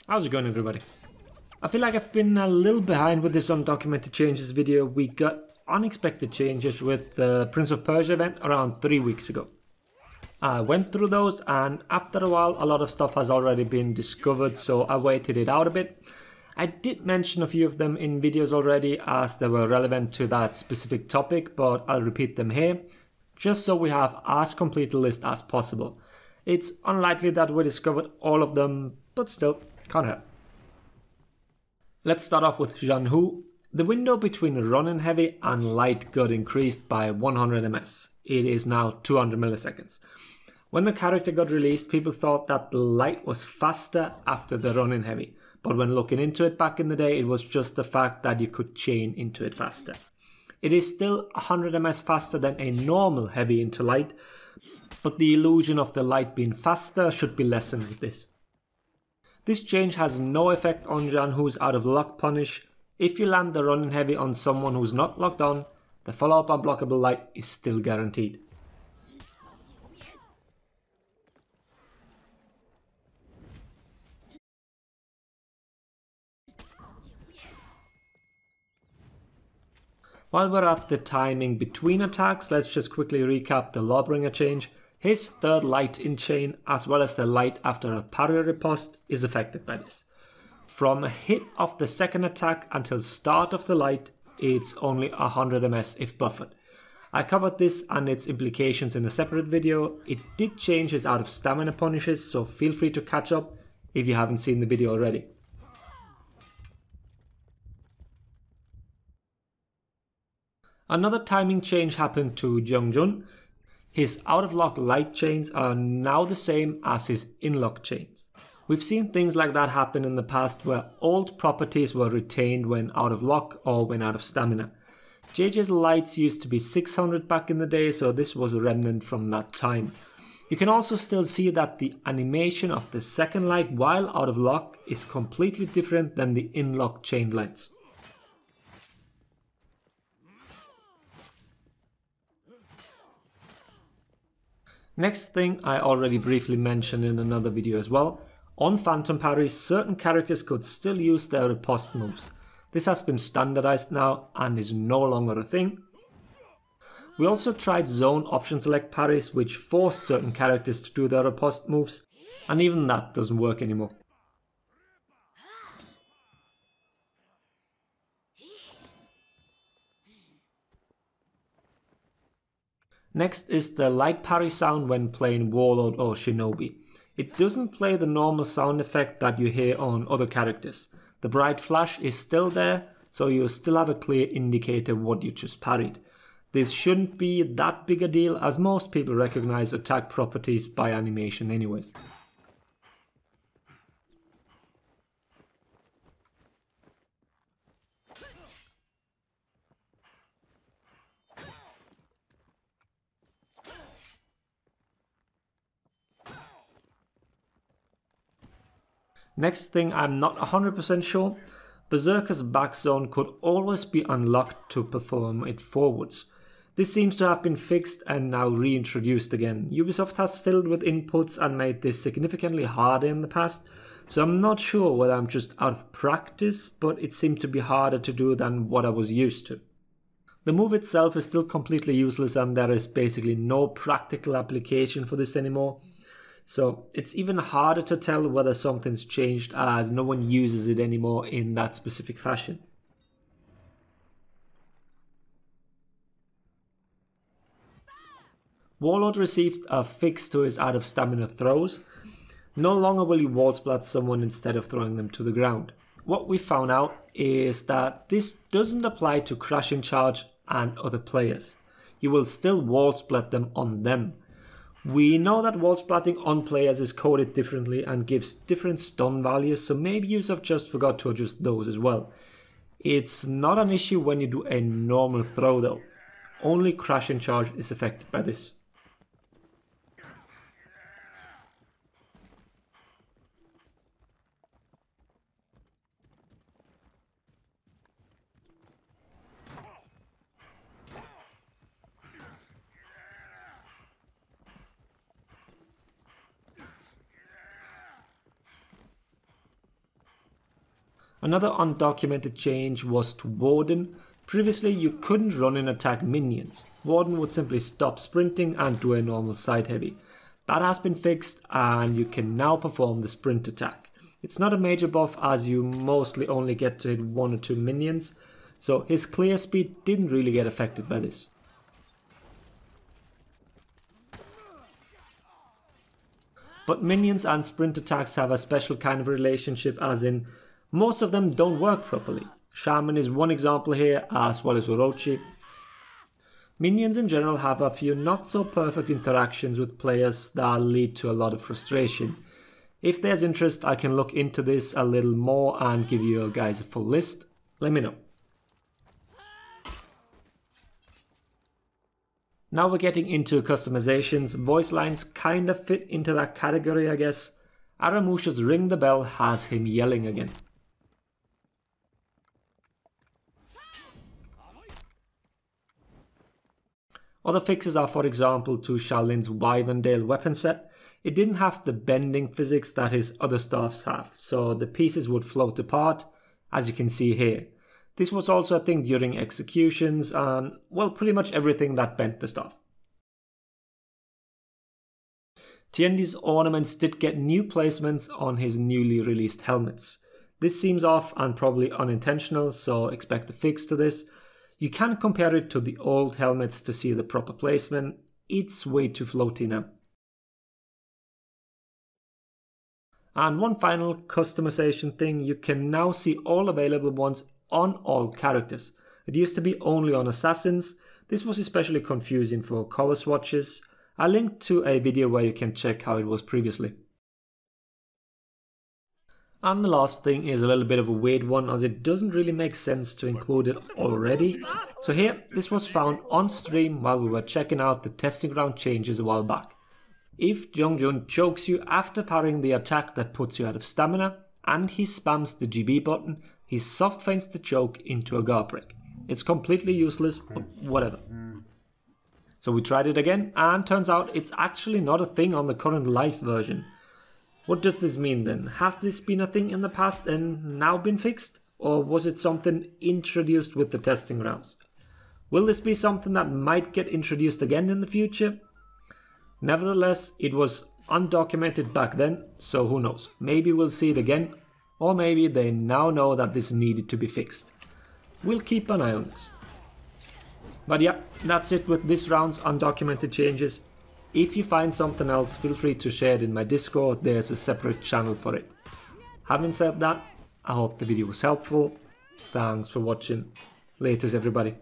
How's it going, everybody? I feel like I've been a little behind with this undocumented changes video. We got unexpected changes with the Prince of Persia event around 3 weeks ago. I went through those, and after a while a lot of stuff has already been discovered, so I waited it out a bit. I did mention a few of them in videos already as they were relevant to that specific topic, but I'll repeat them here, just so we have as complete a list as possible. It's unlikely that we discovered all of them, but still, can't hurt. Let's start off with Jang Geun. The window between running heavy and light got increased by 100 ms. It is now 200 milliseconds. When the character got released, people thought that the light was faster after the running heavy, but when looking into it back in the day, it was just the fact that you could chain into it faster. It is still 100 ms faster than a normal heavy into light, but the illusion of the light being faster should be lessened with this. This change has no effect on Jang Geun's out of lock punish. If you land the running heavy on someone who's not locked on, the follow-up unblockable light is still guaranteed. While we're at the timing between attacks, let's just quickly recap the Lawbringer change. His third light in chain, as well as the light after a parry riposte, is affected by this. From a hit of the second attack until start of the light, it's only 100 ms if buffered. I covered this and its implications in a separate video. It did change his out of stamina punishes, so feel free to catch up if you haven't seen the video already. Another timing change happened to Jang Geun. His out-of-lock light chains are now the same as his in-lock chains. We've seen things like that happen in the past where old properties were retained when out of lock or when out of stamina. JJ's lights used to be 600 back in the day, so this was a remnant from that time. You can also still see that the animation of the second light while out of lock is completely different than the in-lock chain lights. Next thing I already briefly mentioned in another video as well. On Phantom Parries, certain characters could still use their riposte moves. This has been standardized now and is no longer a thing. We also tried zone option select parries, which forced certain characters to do their riposte moves, and even that doesn't work anymore. Next is the light parry sound when playing Warlord or Shinobi. It doesn't play the normal sound effect that you hear on other characters. The bright flash is still there, so you still have a clear indicator what you just parried. This shouldn't be that big a deal as most people recognize attack properties by animation anyways. Next thing I'm not 100% sure, Berserker's back zone could always be unlocked to perform it forwards. This seems to have been fixed and now reintroduced again. Ubisoft has fiddled with inputs and made this significantly harder in the past, so I'm not sure whether I'm just out of practice, but it seemed to be harder to do than what I was used to. The move itself is still completely useless and there is basically no practical application for this anymore. So it's even harder to tell whether something's changed as no one uses it anymore in that specific fashion. Warlord received a fix to his out of stamina throws. No longer will you wall splat someone instead of throwing them to the ground. What we found out is that this doesn't apply to crashing charge and other players. You will still wall splat them on them. We know that wall splatting on players is coded differently and gives different stun values, so maybe Ubisoft just forgot to adjust those as well. It's not an issue when you do a normal throw though. Only crash and charge is affected by this. Another undocumented change was to Warden. Previously you couldn't run and attack minions. Warden would simply stop sprinting and do a normal side heavy. That has been fixed and you can now perform the sprint attack. It's not a major buff as you mostly only get to hit 1 or 2 minions, so his clear speed didn't really get affected by this. But minions and sprint attacks have a special kind of relationship, as in most of them don't work properly. Shaman is one example here, as well as Orochi. Minions in general have a few not so perfect interactions with players that lead to a lot of frustration. If there's interest, I can look into this a little more and give you guys a full list. Let me know. Now we're getting into customizations. Voice lines kind of fit into that category, I guess. Aramusha's Ring the Bell has him yelling again. Other fixes are, for example, to Shaolin's Wyverndale weapon set. It didn't have the bending physics that his other staffs have, so the pieces would float apart, as you can see here. This was also a thing during executions and, well, pretty much everything that bent the staff. Tiendi's Ornaments did get new placements on his newly released helmets. This seems off and probably unintentional, so expect a fix to this. You can compare it to the old helmets to see the proper placement. It's way too floaty now. And one final customization thing, you can now see all available ones on all characters. It used to be only on assassins. This was especially confusing for color swatches. I linked to a video where you can check how it was previously. And the last thing is a little bit of a weird one, as it doesn't really make sense to include it already. So here, this was found on stream while we were checking out the testing ground changes a while back. If Jang Geun chokes you after parrying the attack that puts you out of stamina, and he spams the GB button, he soft feints the choke into a guard break. It's completely useless, but whatever. So we tried it again, and turns out it's actually not a thing on the current live version. What does this mean then? Has this been a thing in the past and now been fixed? Or was it something introduced with the testing rounds? Will this be something that might get introduced again in the future? Nevertheless, it was undocumented back then, so who knows. Maybe we'll see it again, or maybe they now know that this needed to be fixed. We'll keep an eye on this. But yeah, that's it with this round's undocumented changes. If you find something else, feel free to share it in my Discord, there's a separate channel for it. Having said that, I hope the video was helpful. Thanks for watching. Laters everybody.